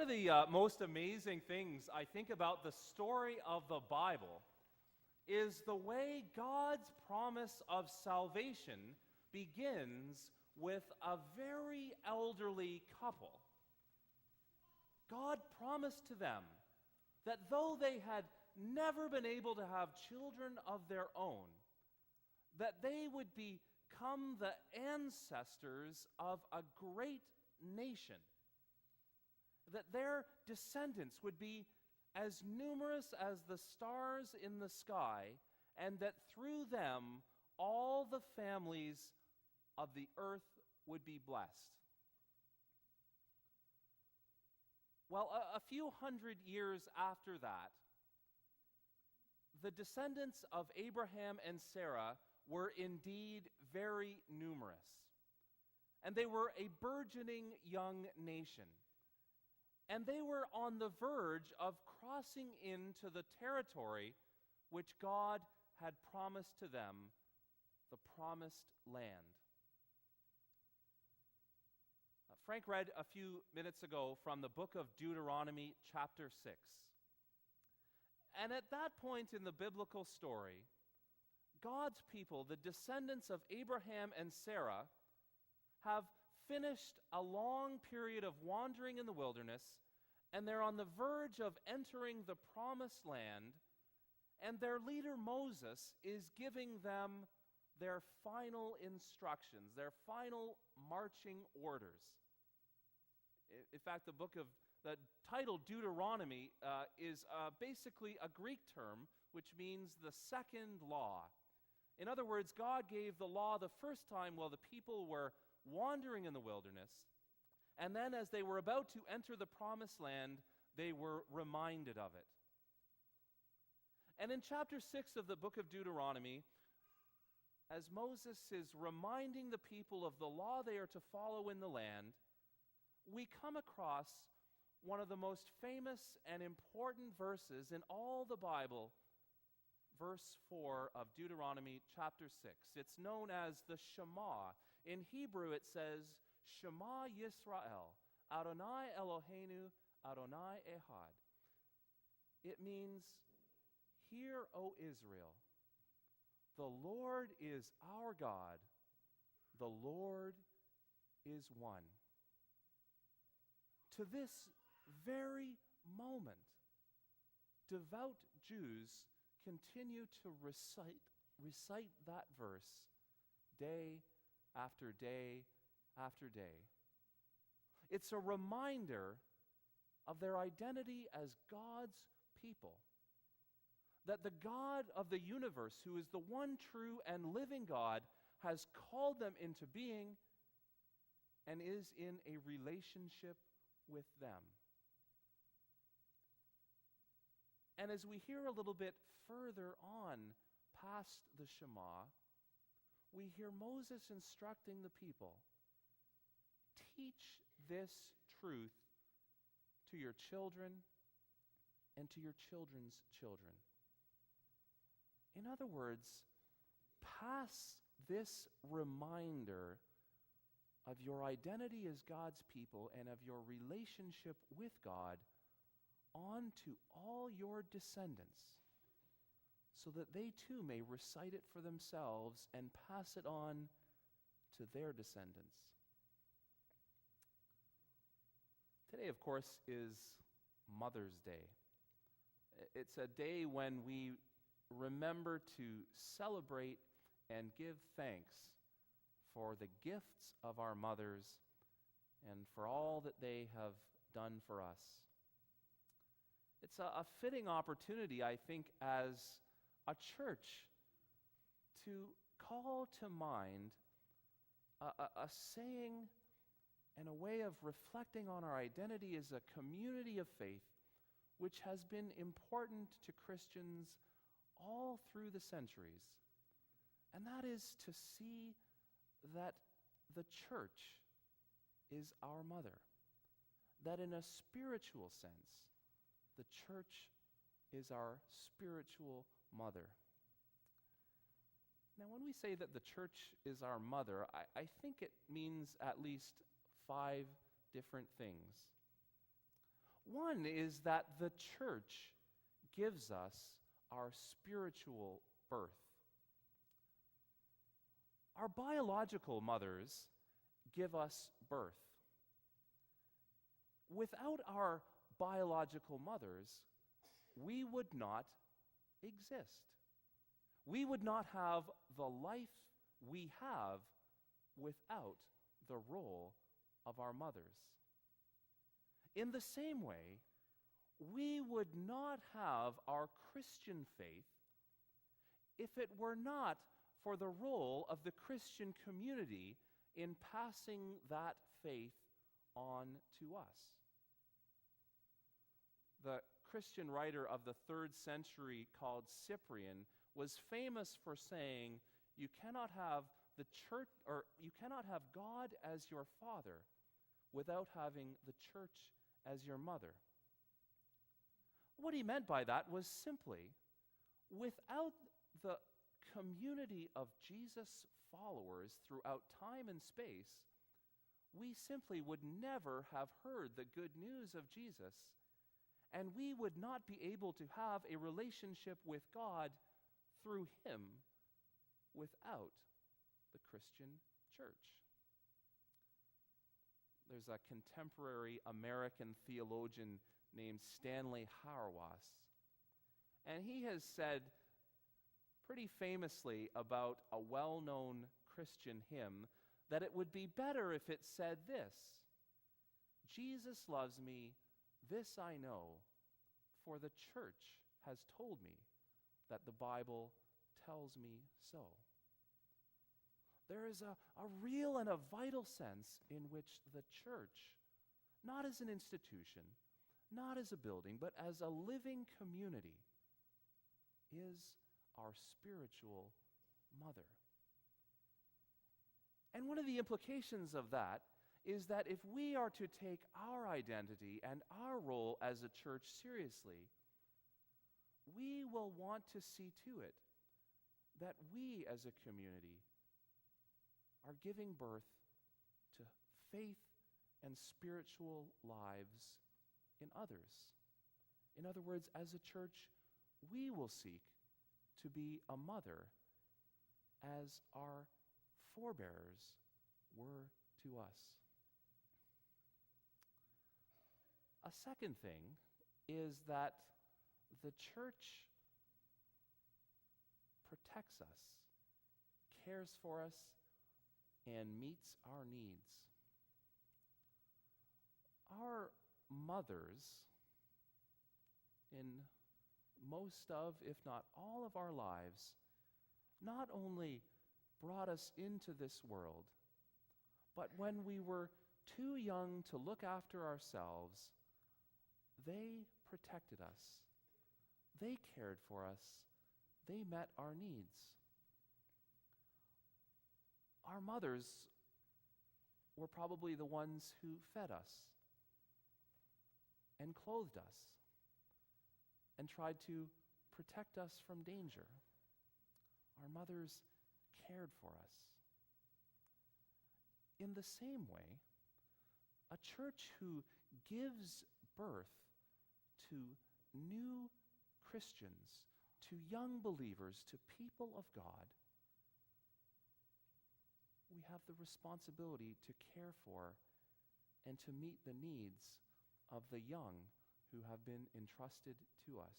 One of the most amazing things I think about the story of the Bible is the way God's promise of salvation begins with a very elderly couple. God promised to them that though they had never been able to have children of their own, that they would become the ancestors of a great nation, that their descendants would be as numerous as the stars in the sky, and that through them all the families of the earth would be blessed. Well, a few hundred years after that, the descendants of Abraham and Sarah were indeed very numerous, and they were a burgeoning young nation. And they were on the verge of crossing into the territory which God had promised to them, the promised land. Frank read a few minutes ago from the book of Deuteronomy, chapter 6. And at that point in the biblical story, God's people, the descendants of Abraham and Sarah, have finished a long period of wandering in the wilderness, and they're on the verge of entering the promised land, and their leader Moses is giving them their final instructions, their final marching orders. In fact, the title Deuteronomy is basically a Greek term which means the second law. In other words, God gave the law the first time while the people were wandering in the wilderness, and then as they were about to enter the promised land, they were reminded of it. And in chapter 6 of the book of Deuteronomy, as Moses is reminding the people of the law they are to follow in the land, we come across one of the most famous and important verses in all the Bible, verse 4 of Deuteronomy chapter 6. It's known as the Shema. In Hebrew it says, Shema Yisrael, Adonai Eloheinu, Adonai Ehad. It means, Hear, O Israel, the Lord is our God, the Lord is one. To this very moment, devout Jews continue to recite that verse day after day after day. It's a reminder of their identity as God's people, that the God of the universe, who is the one true and living God, has called them into being and is in a relationship with them. And as we hear a little bit further on past the Shema, we hear Moses instructing the people, teach this truth to your children and to your children's children. In other words, pass this reminder of your identity as God's people and of your relationship with God on to all your descendants, so that they too may recite it for themselves and pass it on to their descendants. Today, of course, is Mother's Day. It's a day when we remember to celebrate and give thanks for the gifts of our mothers and for all that they have done for us. It's a fitting opportunity, I think, as a church to call to mind a saying and a way of reflecting on our identity as a community of faith which has been important to Christians all through the centuries. And that is to see that the church is our mother. That in a spiritual sense, the church is our spiritual mother. Now, when we say that the church is our mother, I think it means at least 5 different things. One is that the church gives us our spiritual birth. Our biological mothers give us birth. Without our biological mothers, we would not exist. We would not have the life we have without the role of our mothers. In the same way, we would not have our Christian faith if it were not for the role of the Christian community in passing that faith on to us. The Christian writer of the 3rd century called Cyprian was famous for saying, you cannot have the church, or you cannot have God as your father without having the church as your mother. What he meant by that was simply, without the community of Jesus' followers throughout time and space, we simply would never have heard the good news of Jesus, and we would not be able to have a relationship with God through him without the Christian church. There's a contemporary American theologian named Stanley Hauerwas, and he has said pretty famously about a well-known Christian hymn that it would be better if it said this: Jesus loves me, this I know, for the church has told me that the Bible tells me so. There is a real and a vital sense in which the church, not as an institution, not as a building, but as a living community, is our spiritual mother. And one of the implications of that is that if we are to take our identity and our role as a church seriously, we will want to see to it that we as a community are giving birth to faith and spiritual lives in others. In other words, as a church, we will seek to be a mother as our forebears were to us. A second thing is that the church protects us, cares for us, and meets our needs. Our mothers, in most of, if not all of our lives, not only brought us into this world, but when we were too young to look after ourselves, they protected us. They cared for us. They met our needs. Our mothers were probably the ones who fed us and clothed us and tried to protect us from danger. Our mothers cared for us. In the same way, a church who gives birth to new Christians, to young believers, to people of God, we have the responsibility to care for and to meet the needs of the young who have been entrusted to us.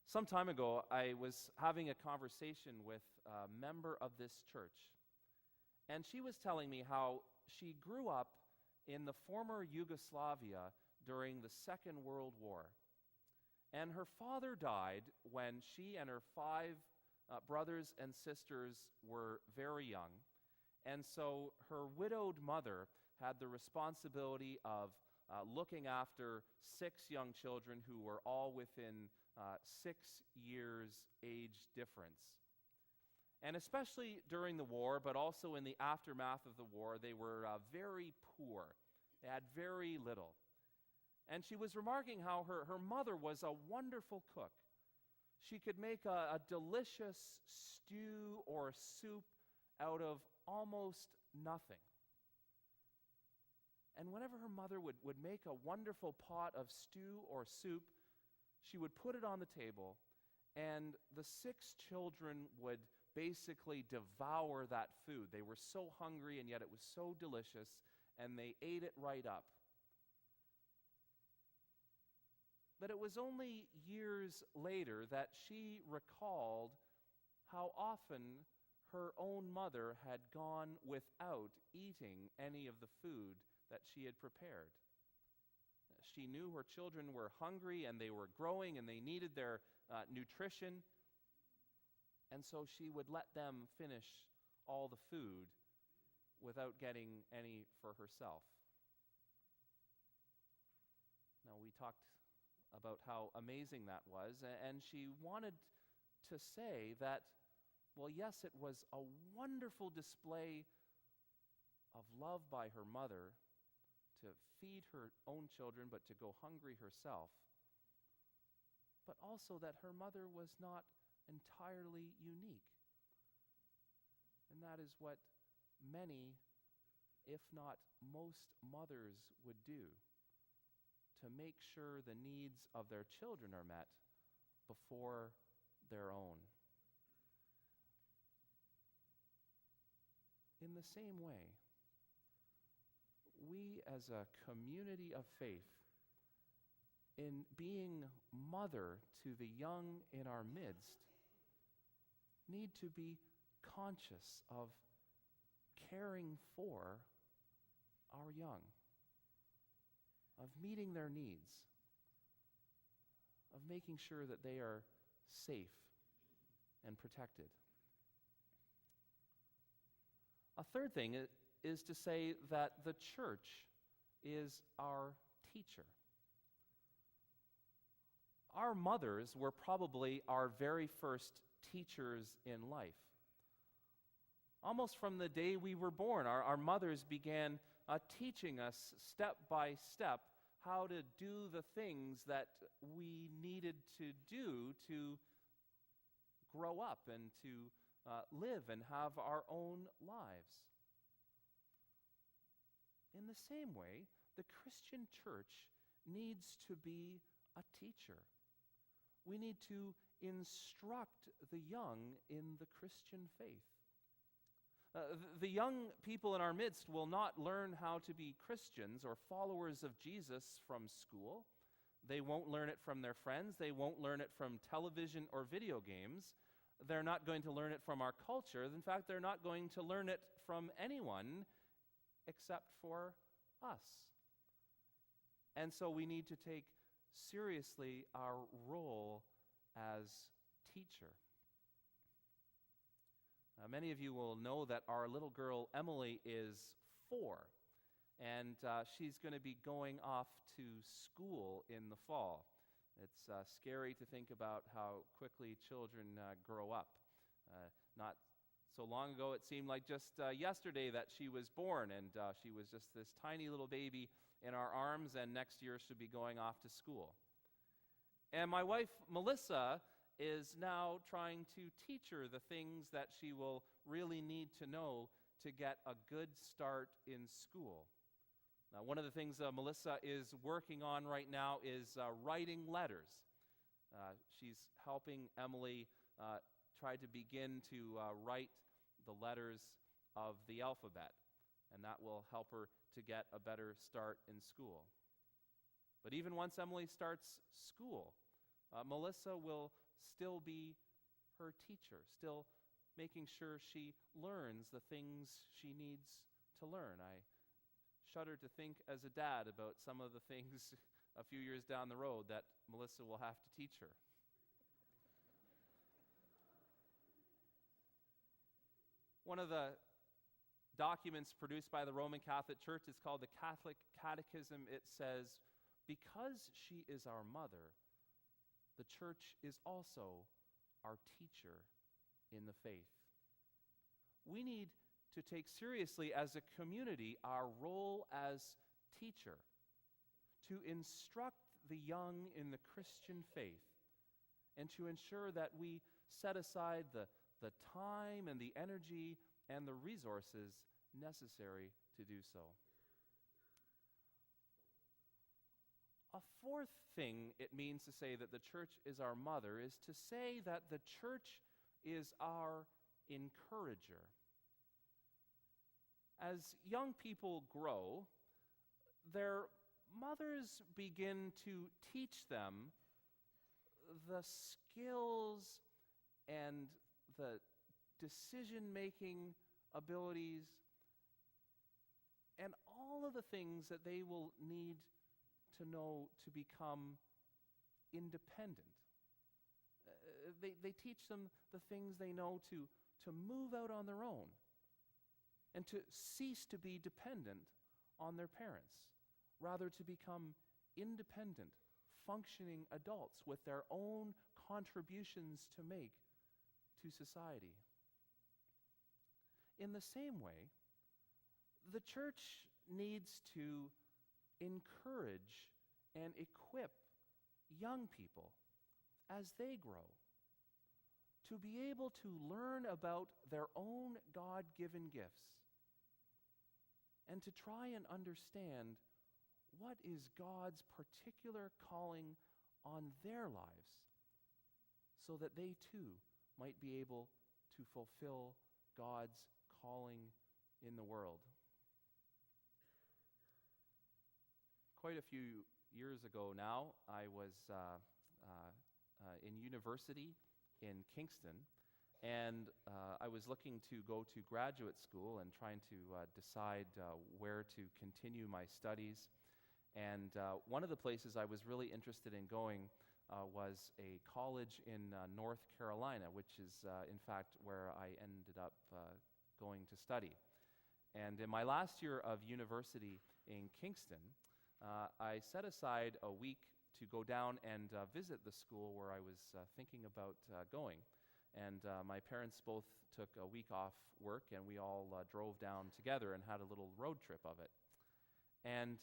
Some time ago, I was having a conversation with a member of this church, and she was telling me how she grew up in the former Yugoslavia during the Second World War. And her father died when she and her 5 brothers and sisters were very young. And so her widowed mother had the responsibility of looking after 6 young children who were all within 6 years age difference. And especially during the war, but also in the aftermath of the war, they were very poor. They had very little. And she was remarking how her mother was a wonderful cook. She could make a delicious stew or soup out of almost nothing. And whenever her mother would make a wonderful pot of stew or soup, she would put it on the table, and the 6 children would basically devour that food. They were so hungry, and yet it was so delicious, and they ate it right up. But it was only years later that she recalled how often her own mother had gone without eating any of the food that she had prepared. She knew her children were hungry and they were growing and they needed their nutrition. And so she would let them finish all the food without getting any for herself. Now, we talked about how amazing that was, and she wanted to say that, well, yes, it was a wonderful display of love by her mother to feed her own children, but to go hungry herself, but also that her mother was not entirely unique. And that is what many, if not most, mothers would do to make sure the needs of their children are met before their own. In the same way, we as a community of faith, in being mother to the young in our midst, need to be conscious of caring for our young, of meeting their needs, of making sure that they are safe and protected. A third thing is to say that the church is our teacher. Our mothers were probably our very first teachers in life. Almost from the day we were born, our mothers began teaching us step by step how to do the things that we needed to do to grow up and to live and have our own lives. In the same way, the Christian church needs to be a teacher. We need to instruct the young in the Christian faith. The young people in our midst will not learn how to be Christians or followers of Jesus from school. They won't learn it from their friends. They won't learn it from television or video games. They're not going to learn it from our culture. In fact, they're not going to learn it from anyone except for us. And so we need to take seriously our role as teacher. Many of you will know that our little girl Emily is 4, and she's going to be going off to school in the fall. It's scary to think about how quickly children grow up. Not so long ago, it seemed like just yesterday that she was born, and she was just this tiny little baby in our arms, and next year she'll be going off to school. And my wife, Melissa, is now trying to teach her the things that she will really need to know to get a good start in school. Now, one of the things Melissa is working on right now is writing letters. She's helping Emily try to begin to write the letters of the alphabet, and that will help her to get a better start in school. But even once Emily starts school, Melissa will still be her teacher, still making sure she learns the things she needs to learn. I shudder to think as a dad about some of the things a few years down the road that Melissa will have to teach her. One of the documents produced by the Roman Catholic Church is called the Catholic Catechism. It says, because she is our mother, the church is also our teacher in the faith. We need to take seriously as a community our role as teacher, to instruct the young in the Christian faith, and to ensure that we set aside the time and the energy and the resources necessary to do so. A fourth thing it means to say that the church is our mother is to say that the church is our encourager. As young people grow, their mothers begin to teach them the skills and the decision-making abilities and all of the things that they will need to know to become independent. They teach them the things they know to move out on their own and to cease to be dependent on their parents, rather to become independent, functioning adults with their own contributions to make to society. In the same way, the church needs to encourage and equip young people as they grow to be able to learn about their own God-given gifts and to try and understand what is God's particular calling on their lives so that they too might be able to fulfill God's calling in the world. Quite a few years ago now, I was in university in Kingston, and I was looking to go to graduate school and trying to decide where to continue my studies. And one of the places I was really interested in going was a college in North Carolina, which is in fact where I ended up going to study. And in my last year of university in Kingston, I set aside a week to go down and visit the school where I was thinking about going. And my parents both took a week off work, and we all drove down together and had a little road trip of it. And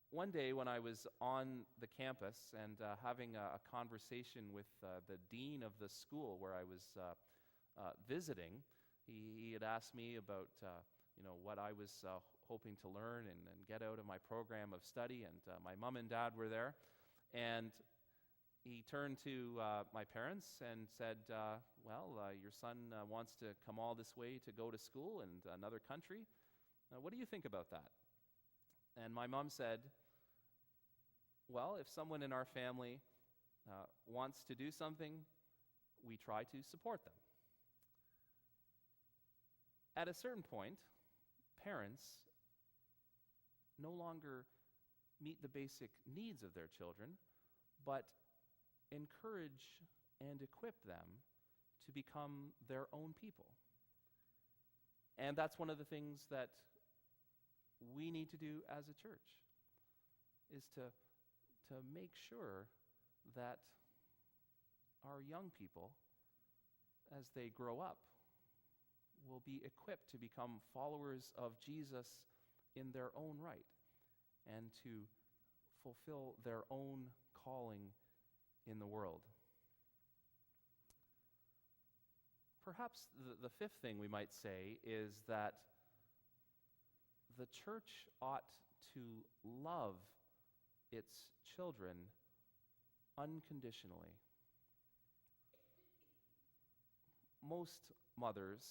one day when I was on the campus and having a conversation with the dean of the school where I was visiting, he had asked me about what I was hoping to learn and get out of my program of study, and my mom and dad were there. And he turned to my parents and said, your son wants to come all this way to go to school in another country. What do you think about that? And my mom said, well, if someone in our family wants to do something, we try to support them. At a certain point, parents no longer meet the basic needs of their children, but encourage and equip them to become their own people. And that's one of the things that we need to do as a church, is to make sure that our young people, as they grow up, will be equipped to become followers of Jesus in their own right and to fulfill their own calling in the world. Perhaps the fifth thing we might say is that the church ought to love its children unconditionally. Most mothers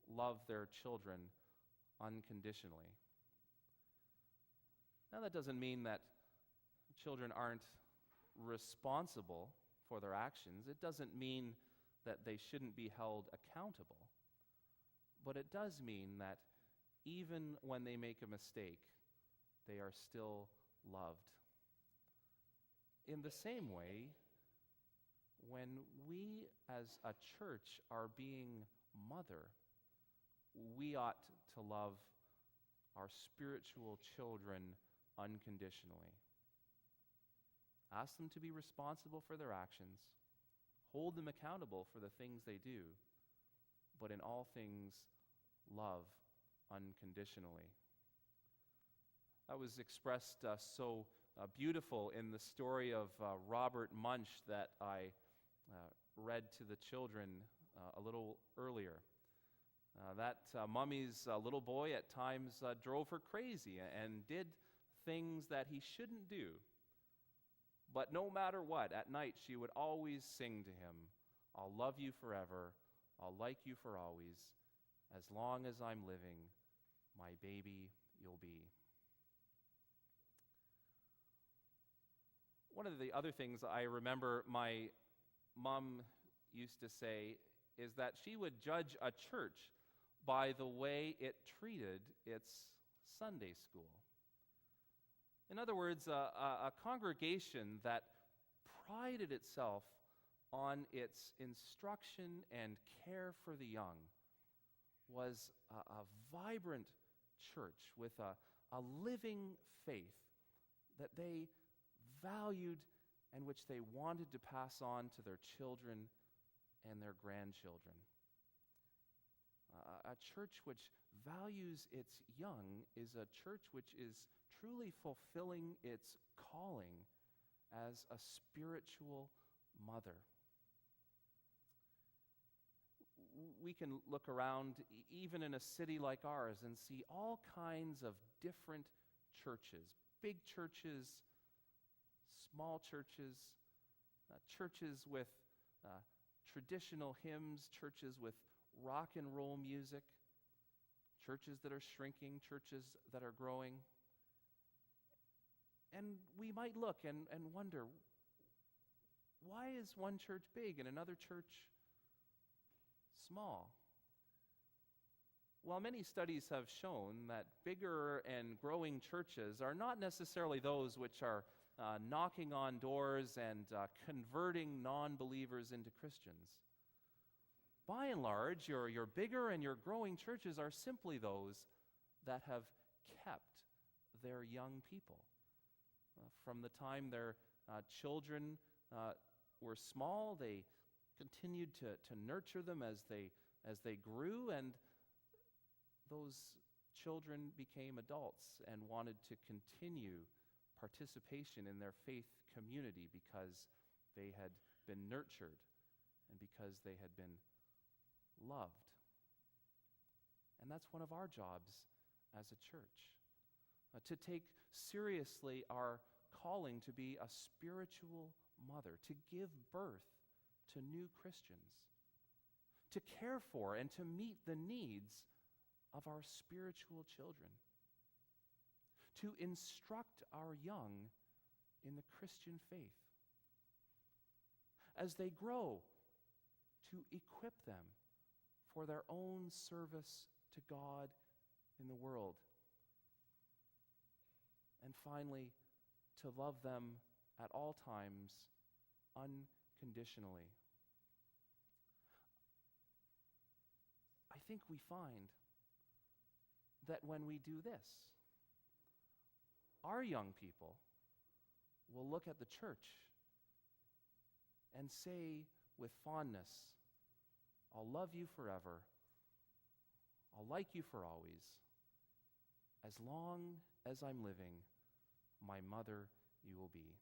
love their children unconditionally. Now, that doesn't mean that children aren't responsible for their actions. It doesn't mean that they shouldn't be held accountable. But it does mean that even when they make a mistake, they are still loved. In the same way, when we as a church are being mother, we ought to love our spiritual children unconditionally. Ask them to be responsible for their actions, hold them accountable for the things they do, but in all things, love unconditionally. That was expressed so beautiful in the story of Robert Munch that I read to the children a little earlier. That mummy's little boy at times drove her crazy and did things that he shouldn't do But no matter what, at night she would always sing to him, "I'll love you forever, I'll like you for always, as long as I'm living, my baby you'll be." One of the other things I remember my mom used to say is that she would judge a church by the way it treated its Sunday school. In other words, a congregation that prided itself on its instruction and care for the young was a vibrant church with a living faith that they valued and which they wanted to pass on to their children and their grandchildren. A church which values its young is a church which is truly fulfilling its calling as a spiritual mother. We can look around, even in a city like ours, and see all kinds of different churches. Big churches, small churches, churches with traditional hymns, churches with rock and roll music, churches that are shrinking, churches that are growing. And we might look and wonder, why is one church big and another church small? Well, many studies have shown that bigger and growing churches are not necessarily those which are knocking on doors and converting non-believers into Christians. By and large, your bigger and your growing churches are simply those that have kept their young people. From the time their children were small, they continued to nurture them as they grew, and those children became adults and wanted to continue participation in their faith community because they had been nurtured and because they had been loved. And that's one of our jobs as a church, to take seriously our calling to be a spiritual mother, to give birth to new Christians, to care for and to meet the needs of our spiritual children, to instruct our young in the Christian faith. As they grow, to equip them for their own service to God in the world. And finally, to love them at all times unconditionally. I think we find that when we do this, our young people will look at the church and say with fondness, "I'll love you forever. I'll like you for always. As long as I'm living, my mother you will be."